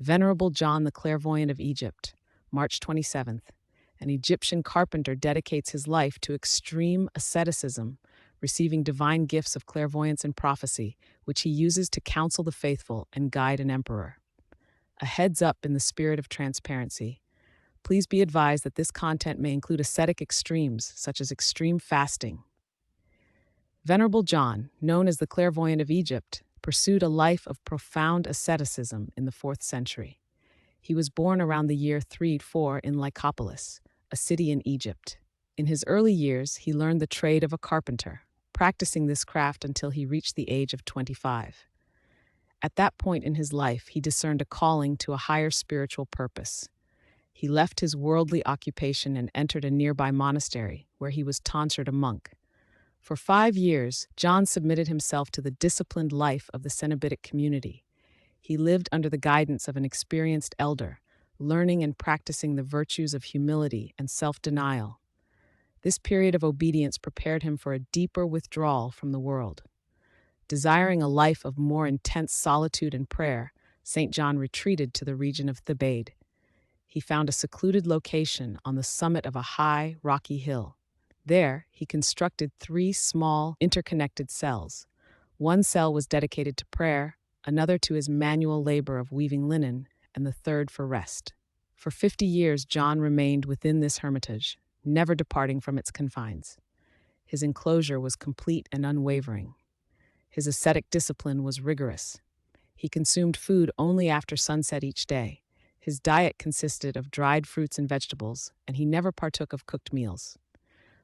Venerable John the Clairvoyant of Egypt, March 27th. An Egyptian carpenter dedicates his life to extreme asceticism, receiving divine gifts of clairvoyance and prophecy, which he uses to counsel the faithful and guide an emperor. A heads up in the spirit of transparency. Please be advised that this content may include ascetic extremes, such as extreme fasting. Venerable John, known as the Clairvoyant of Egypt, pursued a life of profound asceticism in the 4th century. He was born around the year 384 in Lycopolis, a city in Egypt. In his early years, he learned the trade of a carpenter, practicing this craft until he reached the age of 25. At that point in his life, he discerned a calling to a higher spiritual purpose. He left his worldly occupation and entered a nearby monastery, where he was tonsured a monk. For 5 years, John submitted himself to the disciplined life of the Cenobitic community. He lived under the guidance of an experienced elder, learning and practicing the virtues of humility and self-denial. This period of obedience prepared him for a deeper withdrawal from the world. Desiring a life of more intense solitude and prayer, St. John retreated to the region of Thebaid. He found a secluded location on the summit of a high, rocky hill. There, he constructed 3 small, interconnected cells. One cell was dedicated to prayer, another to his manual labor of weaving linen, and the third for rest. For 50 years, John remained within this hermitage, never departing from its confines. His enclosure was complete and unwavering. His ascetic discipline was rigorous. He consumed food only after sunset each day. His diet consisted of dried fruits and vegetables, and he never partook of cooked meals.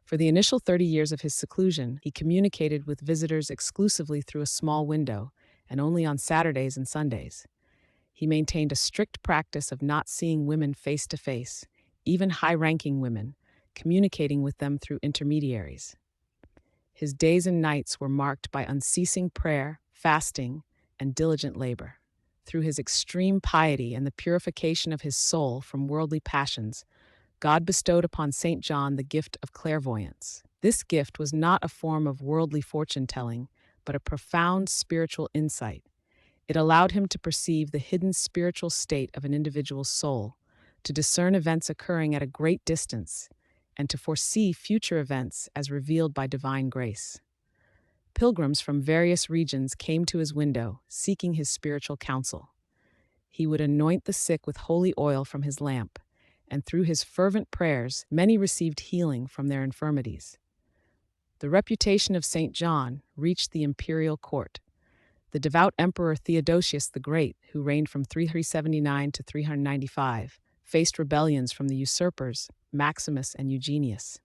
For the initial 30 years of his seclusion, he communicated with visitors exclusively through a small window, and only on Saturdays and Sundays. He maintained a strict practice of not seeing women face to face, even high-ranking women, communicating with them through intermediaries. His days and nights were marked by unceasing prayer, fasting, and diligent labor. Through his extreme piety and the purification of his soul from worldly passions, God bestowed upon St. John the gift of clairvoyance. This gift was not a form of worldly fortune-telling, but a profound spiritual insight. It allowed him to perceive the hidden spiritual state of an individual's soul, to discern events occurring at a great distance, and to foresee future events as revealed by divine grace. Pilgrims from various regions came to his window, seeking his spiritual counsel. He would anoint the sick with holy oil from his lamp, and through his fervent prayers, many received healing from their infirmities. The reputation of St. John reached the imperial court. The devout Emperor Theodosius the Great, who reigned from 379 to 395, faced rebellions from the usurpers Maximus and Eugenius.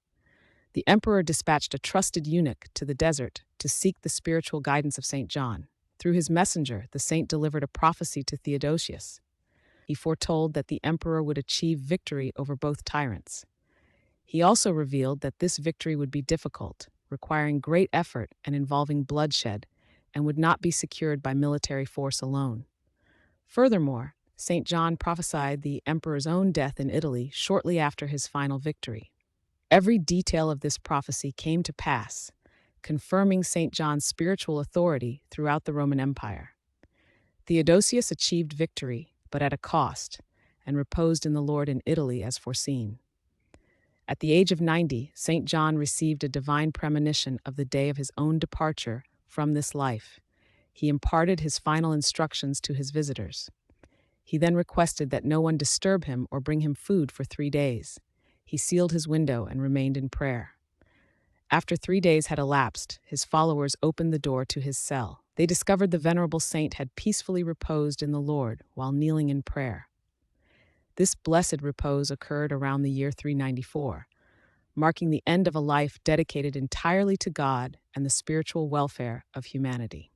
The emperor dispatched a trusted eunuch to the desert to seek the spiritual guidance of St. John. Through his messenger, the saint delivered a prophecy to Theodosius. He foretold that the emperor would achieve victory over both tyrants. He also revealed that this victory would be difficult, requiring great effort and involving bloodshed, and would not be secured by military force alone. Furthermore, St. John prophesied the emperor's own death in Italy shortly after his final victory. Every detail of this prophecy came to pass, confirming St. John's spiritual authority throughout the Roman Empire. Theodosius achieved victory, but at a cost, and reposed in the Lord in Italy as foreseen. At the age of 90, St. John received a divine premonition of the day of his own departure from this life. He imparted his final instructions to his visitors. He then requested that no one disturb him or bring him food for 3 days. He sealed his window and remained in prayer. After 3 days had elapsed, his followers opened the door to his cell. They discovered the venerable saint had peacefully reposed in the Lord while kneeling in prayer. This blessed repose occurred around the year 394, marking the end of a life dedicated entirely to God and the spiritual welfare of humanity.